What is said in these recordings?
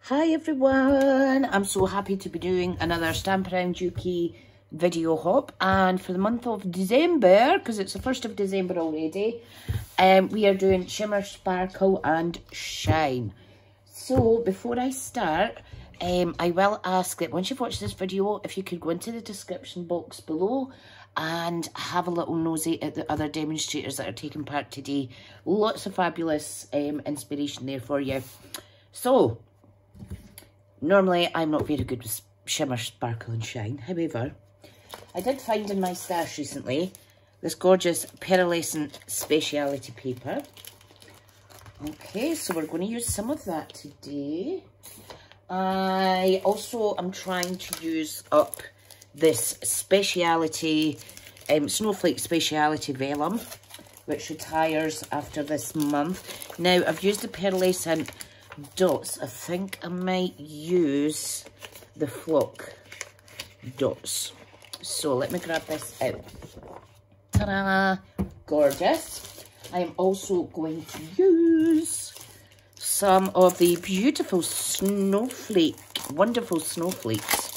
Hi everyone, I'm so happy to be doing another Stamp Around UK video hop, and for the month of December, because it's the 1st of December already, we are doing Shimmer, Sparkle and Shine. So before I start, I will ask that once you've watched this video, if you could go into the description box below and have a little nosy at the other demonstrators that are taking part today. Lots of fabulous inspiration there for you. So, normally, I'm not very good with Shimmer, Sparkle and Shine. However, I did find in my stash recently this gorgeous pearlescent speciality paper. Okay, so we're going to use some of that today. I also am trying to use up this speciality, snowflake speciality vellum, which retires after this month. Now, I've used the pearlescent dots. I think I might use the flock dots. So let me grab this out. Ta-da! Gorgeous. I am also going to use some of the beautiful snowflake, wonderful snowflakes.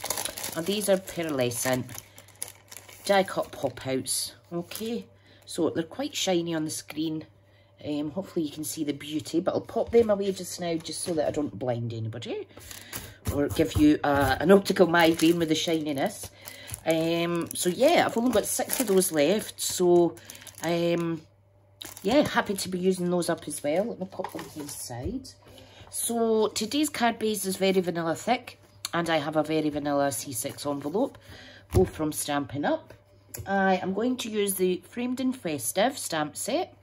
And these are pearlescent die cut pop outs. Okay, so they're quite shiny on the screen. Hopefully you can see the beauty, but I'll pop them away just now just so that I don't blind anybody or give you an optical migraine with the shininess. So yeah, I've only got 6 of those left, so yeah, happy to be using those up as well. Let me pop them to the side. So today's card base is very vanilla thick, and I have a very vanilla C6 envelope, both from Stampin' Up. I am going to use the Framed and Festive stamp set,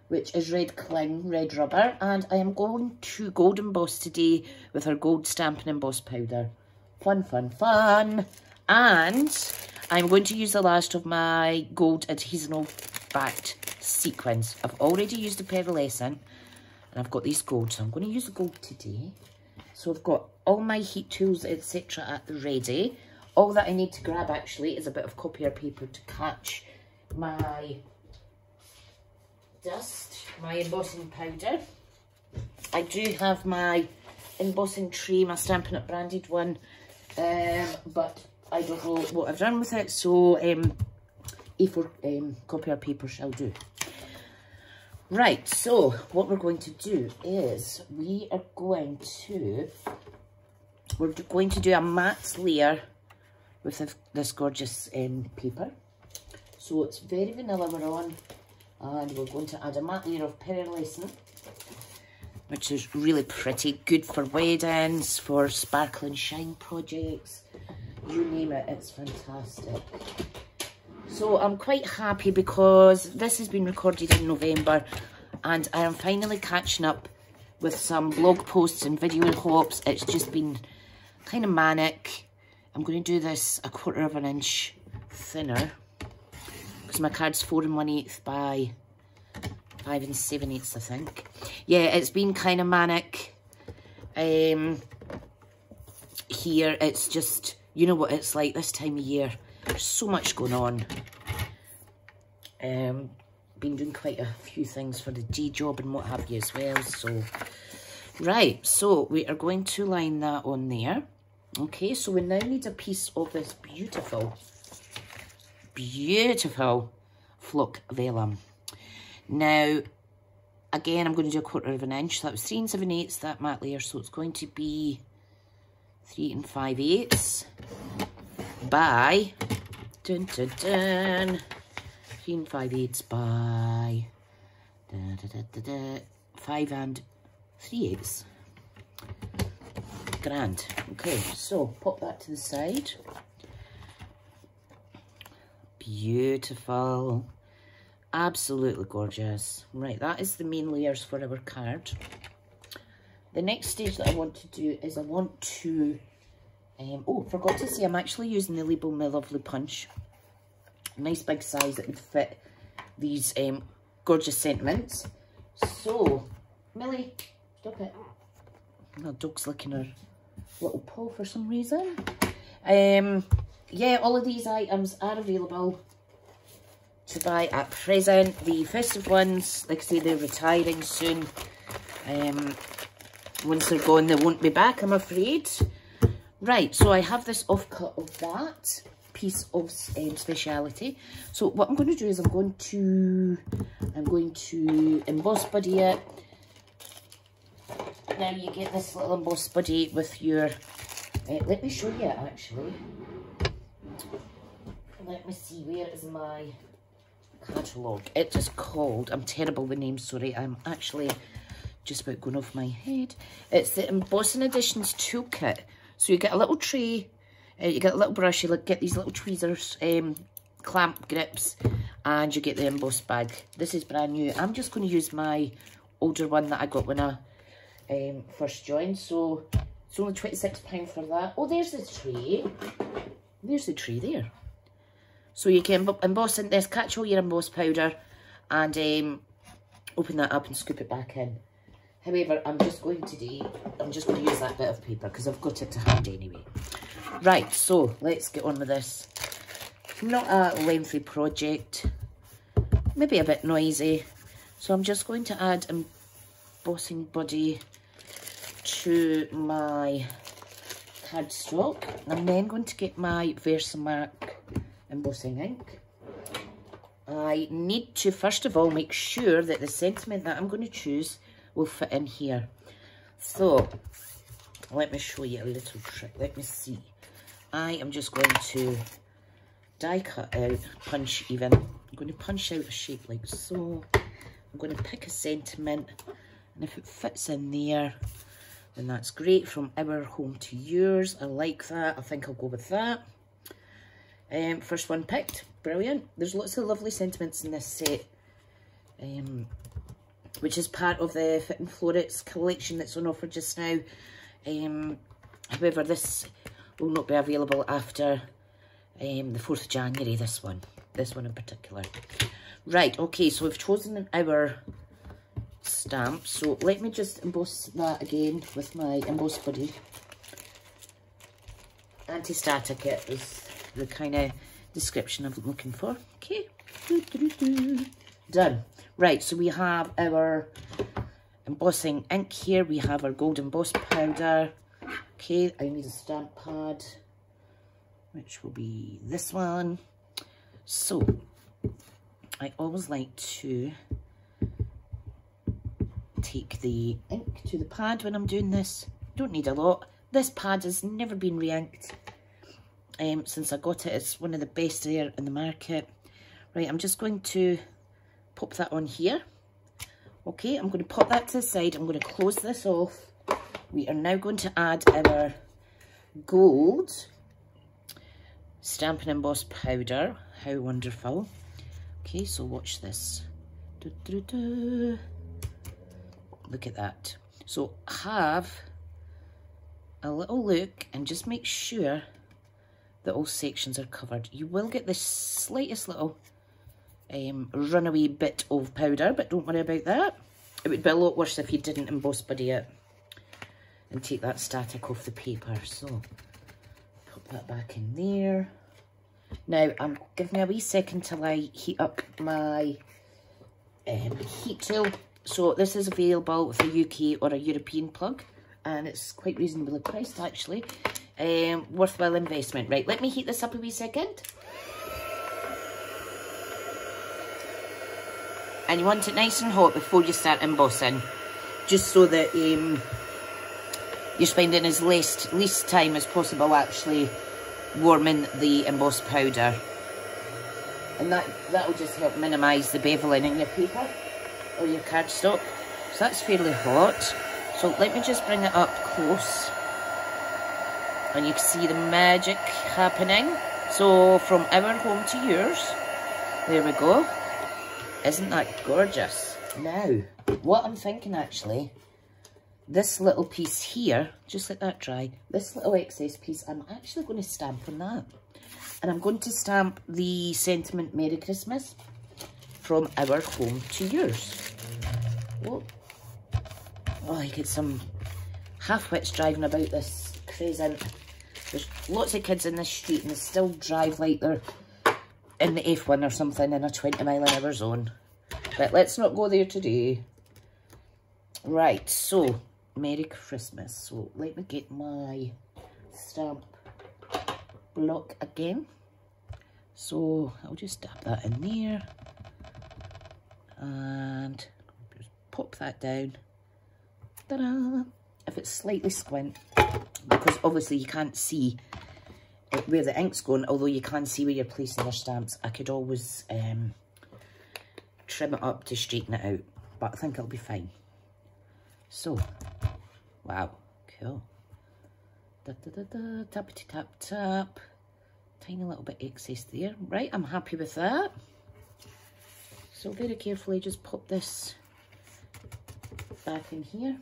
which is red cling, red rubber, and I am going to gold emboss today with our gold Stampin' Emboss powder. Fun, fun, fun. And I'm going to use the last of my gold adhesional backed sequins. I've already used the pearlescent, and I've got these gold, so I'm going to use the gold today. So I've got all my heat tools, etc. at the ready. All that I need to grab actually is a bit of copier paper to catch my dust, my embossing powder. I do have my embossing tray, my Stampin' Up branded one, but I don't know what I've done with it, so A4 copier paper shall do. Right, so what we're going to do is we're going to do a matte layer with this gorgeous paper. So it's very vanilla we're on, and we're going to add a matte layer of pearlescent, which is really pretty, good for weddings, for sparkle and shine projects, you name it, it's fantastic. So I'm quite happy because this has been recorded in November, and I am finally catching up with some blog posts and video hops. It's just been kind of manic. I'm going to do this 1/4 of an inch thinner, because my card's 4 1/8 by 5 7/8, I think. Yeah, it's been kind of manic. Here, it's just, you know what it's like this time of year. There's so much going on. Been doing quite a few things for the day job and what have you as well. So, right, so we are going to line that on there. Okay, so we now need a piece of this beautiful, beautiful flock vellum. Now, again, I'm going to do 1/4 of an inch. So that was 3 7/8, that matte layer. So it's going to be 3 5/8 by, dun, dun, dun, 3 5/8 by 5 3/8. Grand. Okay, so pop that to the side. Beautiful. Absolutely gorgeous. Right, that is the main layers for our card. The next stage that I want to do is I want to, oh, forgot to say, I'm actually using the Label My Lovely Punch. A nice big size that would fit these gorgeous sentiments. So, Millie, stop it. My dog's licking her little paw for some reason. Yeah, all of these items are available to buy at present. The festive ones, like I say, they're retiring soon. Once they're gone, they won't be back, I'm afraid. Right, so I have this offcut of that piece of speciality. So what I'm going to do is I'm going to emboss buddy it. Now you get this little emboss buddy with your, let me show you it actually. Let me see, where is my catalogue? It is called, I'm terrible with names, sorry, I'm actually just about going off my head. It's the Embossing Editions Toolkit. So you get a little tray, you get a little brush, you get these little tweezers, clamp grips, and you get the embossed bag. This is brand new. I'm just going to use my older one that I got when I first joined. So it's only £26 for that. Oh, there's the tray. There's the tray there. So you can emboss in this, catch all your embossed powder, and open that up and scoop it back in. However, I'm just going to use that bit of paper because I've got it to hand anyway. Right, so let's get on with this. Not a lengthy project, maybe a bit noisy. So I'm just going to add embossing buddy to my cardstock. I'm then going to get my Versamark embossing ink. I need to first of all make sure that the sentiment that I'm going to choose will fit in here. So let me show you a little trick. Let me see. I am just going to die cut out, punch even. I'm going to punch out a shape like so. I'm going to pick a sentiment, and if it fits in there, then that's great. From our home to yours. I like that. I think I'll go with that. First one picked. Brilliant. There's lots of lovely sentiments in this set. Which is part of the Fit and Florets collection that's on offer just now. However, this will not be available after the 4th of January, this one in particular. Right, okay, so we've chosen our stamp. So let me just emboss that again with my emboss buddy. Anti-static it is the kind of description I'm looking for. Okay, done. Right, so we have our embossing ink here. We have our gold emboss powder. Okay, I need a stamp pad, which will be this one. So, I always like to take the ink to the pad when I'm doing this. Don't need a lot. This pad has never been re-inked since I got it. It's one of the best there in the market. Right, I'm just going to pop that on here. Okay, I'm going to pop that to the side. I'm going to close this off. We are now going to add our gold stamp and emboss powder. How wonderful. Okay, so watch this. Look at that. So have a little look and just make sure that all sections are covered. You will get the slightest little runaway bit of powder, but don't worry about that. It would be a lot worse if you didn't emboss buddy it and take that static off the paper. So put that back in there. Now give me a wee second till I heat up my heat tool. So this is available with a UK or a European plug, and it's quite reasonably priced actually. Worthwhile investment. Right, let me heat this up a wee second. And you want it nice and hot before you start embossing, just so that you're spending as least time as possible actually warming the embossed powder. And that'll just help minimise the beveling in your paper or your cardstock. So that's fairly hot. So let me just bring it up close. And you can see the magic happening. So from our home to yours. There we go. Isn't that gorgeous? Now, what I'm thinking actually, this little piece here, just let that dry, this little excess piece, I'm actually going to stamp on that. And I'm going to stamp the sentiment Merry Christmas from our home to yours. Oh, I get some half-wits driving about this crescent. There's lots of kids in this street and they still drive like they're in the F1 or something in a 20-mile-an-hour zone. But let's not go there today. Right, so Merry Christmas. So let me get my stamp block again. So I'll just dab that in there and just pop that down. Ta-da! If it's slightly squint, because obviously you can't see where the ink's going, although you can see where you're placing your stamps, I could always trim it up to straighten it out, but I think it'll be fine. So, wow, cool. Da, da, da, da, tappity tap tap. Tiny little bit excess there. Right, I'm happy with that. So very carefully just pop this back in here.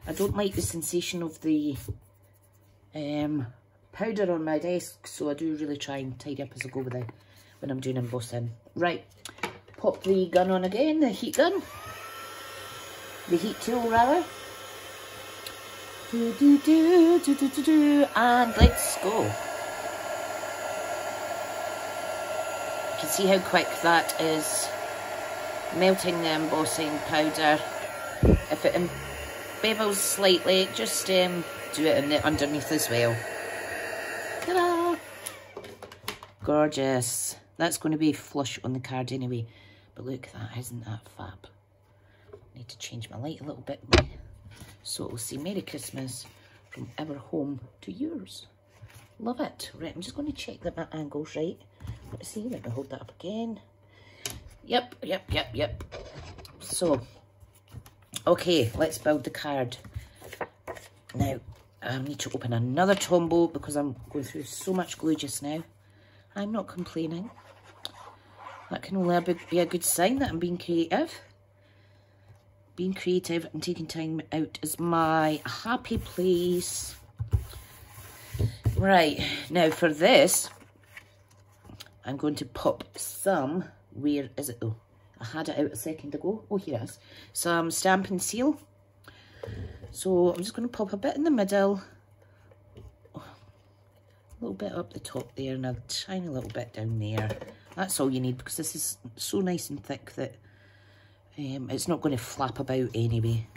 I don't like the sensation of the powder on my desk, so I do really try and tidy up as I go with it when I'm doing embossing. Right, pop the gun on again, the heat gun. The heat tool rather. And let's go. You can see how quick that is melting the embossing powder. If it bevels slightly, just do it in the underneath as well. Ta-da! Gorgeous. That's going to be flush on the card anyway. But look, that isn't that fab. Need to change my light a little bit. So it'll say Merry Christmas from our home to yours. Love it. Right, I'm just going to check that my angle's right. Let's see, let me hold that up again. Yep. So, okay, let's build the card. Now, I need to open another Tombow because I'm going through so much glue just now. I'm not complaining. That can only be a good sign that I'm being creative. Being creative and taking time out is my happy place. Right, now for this, I'm going to pop some, where is it though? I had it out a second ago. Oh, here it is. Some Stampin' Seal. So I'm just going to pop a bit in the middle, a little bit up the top there, and a tiny little bit down there. That's all you need because this is so nice and thick that it's not going to flap about anyway.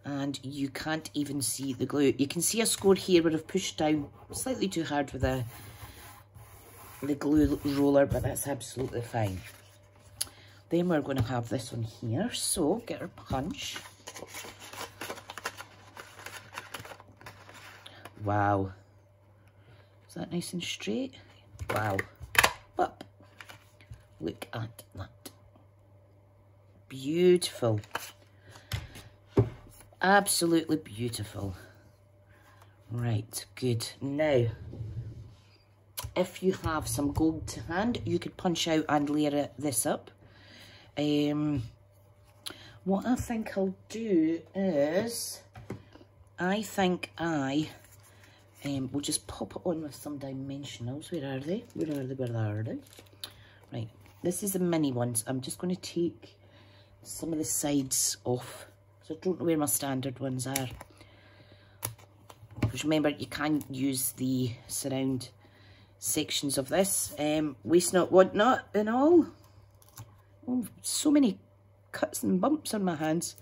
And you can't even see the glue. You can see a score here where I've pushed down slightly too hard with the glue roller, but that's absolutely fine. Then we're going to have this one here. So get our punch. Wow. Is that nice and straight? Wow. Up. Look at that. Beautiful. Absolutely beautiful. Right, good. Now, if you have some gold to hand, you could punch out and layer this up. What I think I'll do is, I think I will just pop it on with some dimensionals. Where are they? Where are they? Right, this is the mini ones. I'm just going to take some of the sides off. So I don't know where my standard ones are. Because remember, you can use the surround sections of this. Waste not, want not, and all. Oh, so many cuts and bumps on my hands.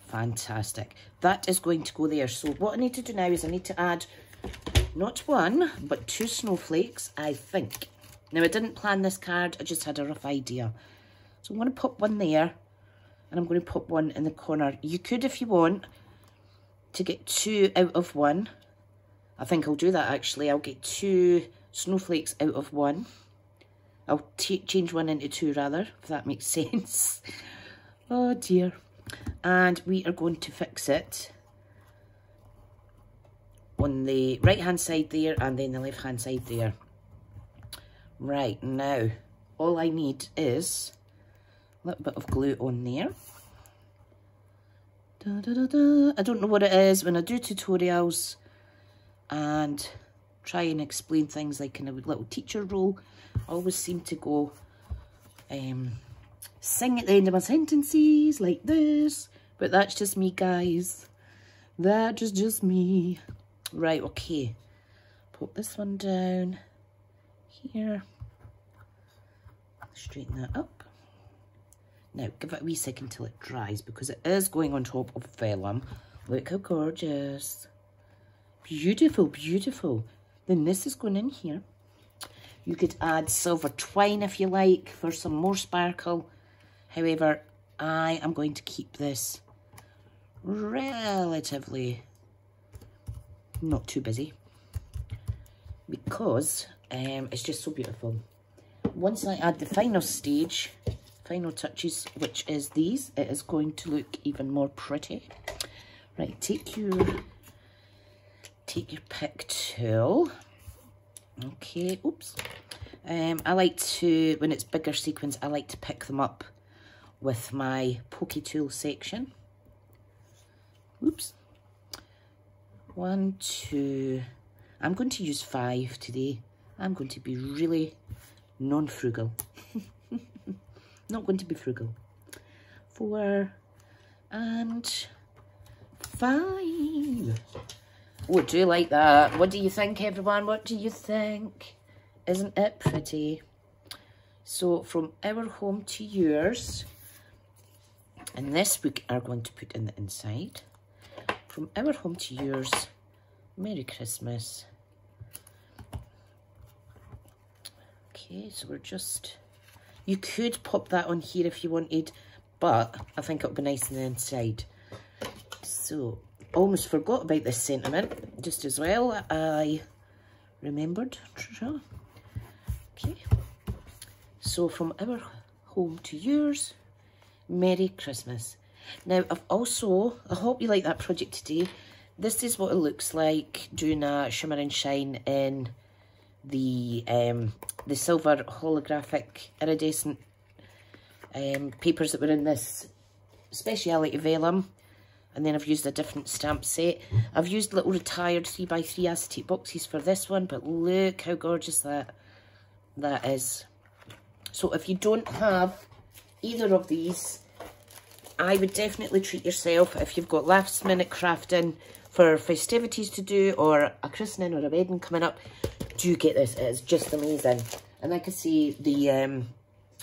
Fantastic. That is going to go there. So what I need to do now is I need to add not one, but 2 snowflakes, I think. Now, I didn't plan this card. I just had a rough idea. So I'm going to pop one there, and I'm going to pop one in the corner. You could, if you want, to get 2 out of 1. I think I'll do that, actually. I'll get 2 snowflakes out of 1. I'll change 1 into 2, rather, if that makes sense. Oh, dear. And we are going to fix it on the right-hand side there, and then the left-hand side there. Right, now, all I need is a little bit of glue on there. Da, da, da, da. I don't know what it is. When I do tutorials and try and explain things like in a little teacher role, I always seem to go sing at the end of my sentences like this. But that's just me, guys. That is just me. Right, okay. Put this one down here. Straighten that up. Now, give it a wee second till it dries because it is going on top of vellum. Look how gorgeous. Beautiful, beautiful. Then this is going in here. You could add silver twine if you like for some more sparkle. However, I am going to keep this relatively not too busy because it's just so beautiful. Once I add the final stage, final touches, which is these, it is going to look even more pretty. Right, take your pick tool. Okay, oops. I like to, when it's bigger sequins, I like to pick them up with my pokey tool section. Oops. 1, 2, I'm going to use 5 today. I'm going to be really non-frugal. Not going to be frugal. 4 and 5. Oh, do you like that? What do you think, everyone? What do you think? Isn't it pretty? So, from our home to yours, and this we are going to put in the inside. From our home to yours, Merry Christmas. Okay, so we're just... You could pop that on here if you wanted, but I think it'll be nice on the inside. So, almost forgot about this sentiment, just as well. I remembered. Okay. So, from our home to yours, Merry Christmas. Now, I hope you like that project today. This is what it looks like doing a shimmer and shine in the silver holographic iridescent papers that were in this speciality vellum. And then I've used a different stamp set. I've used little retired 3x3 acetate boxes for this one, but look how gorgeous that is. So if you don't have either of these, I would definitely treat yourself if you've got last minute crafting for festivities to do, or a christening or a wedding coming up. Do get this, it is just amazing. And like I say, the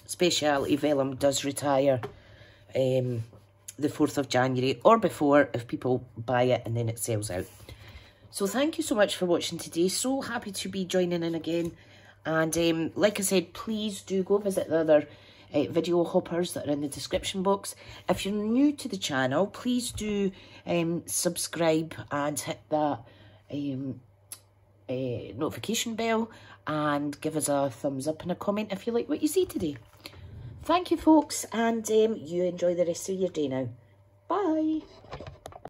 speciality vellum does retire the 4th of January or before if people buy it and then it sells out. So thank you so much for watching today. So happy to be joining in again. And like I said, please do go visit the other video hoppers that are in the description box. If you're new to the channel, please do subscribe and hit that notification bell and give us a thumbs up and a comment if you like what you see today. Thank you, folks, and you enjoy the rest of your day now. Bye.